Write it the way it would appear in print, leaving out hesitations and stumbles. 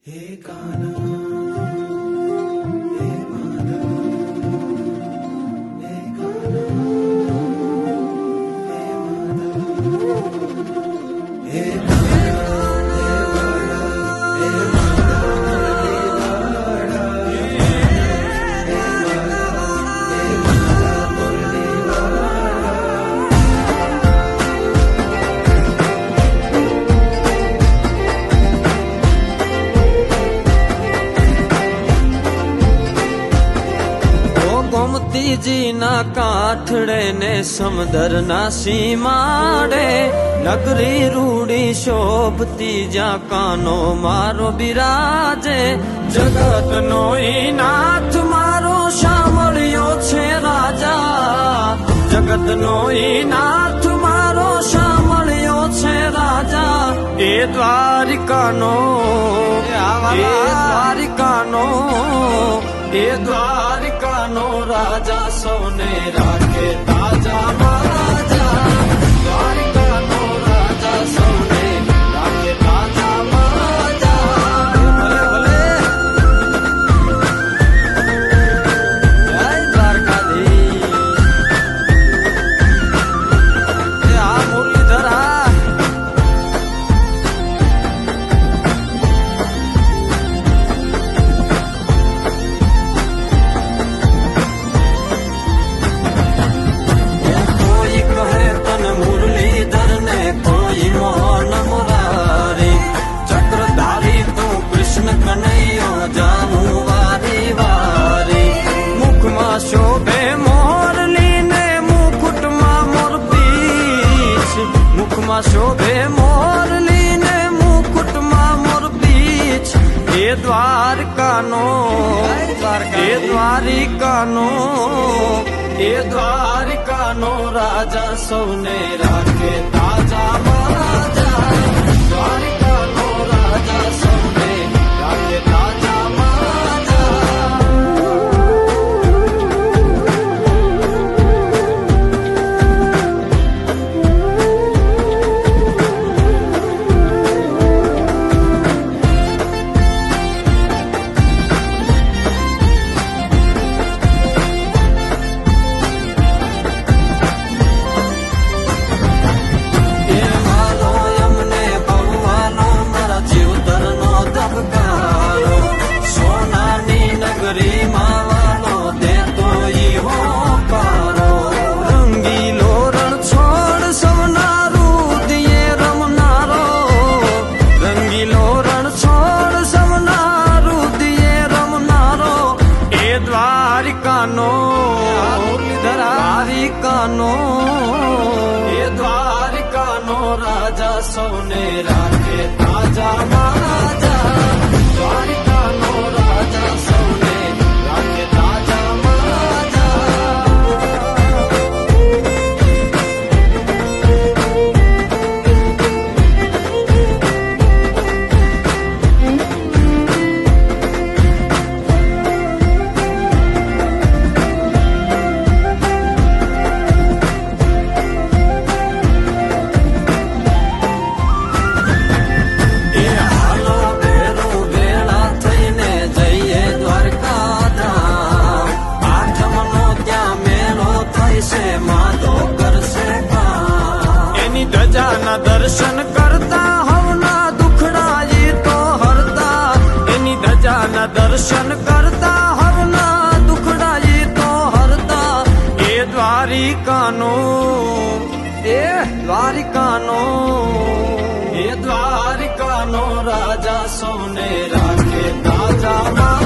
हे कान्हा हे माधव हे कान्हा हे माधव हे ગોમતીજી ના કાંઠડે ને સમદર ના સીમાડે નગરી રૂડી શોભતી જ્યાં કાનો મારો બિરાજે જગત નો નાથ મારો સાંભળ્યો છે રાજા જગત નો નાથ મારો સાંભળ્યો છે રાજા એ દ્વારિકાનો એ દ્વારિકાનો રાજા સૌને રાખે તાજા મહારાજા દ્વારિકાનો રાજા સૌને રાખે તાજા મહારાજા ભલે ભલે જય દ્વારકાધીશ આ મુરલીધરા શોભે મોરલી ને મુકુટમાં મોર પીછ મુખમાં શોભે મોરલી ને મુકુટમાં મોર પીછ એ દ્વારકાનો રાજા સૌને રાખે તાજા મહારાજા દ્વારિકાનો રાજા સૌને રાખે તાજા દ્વારિકાનો રાજા સૌને રાખે તાજા મહારાજા દ્વારિકાનો રાજા સૌને રાખે તાજા ધજાના દર્શન કરતા હવના દુખડાઈ તો હરતા એની ધજાના દર્શન કરતા હવના દુખડાઈ તો હરતા એ દ્વારિકાનો રાજા સૌને રાખે તાજા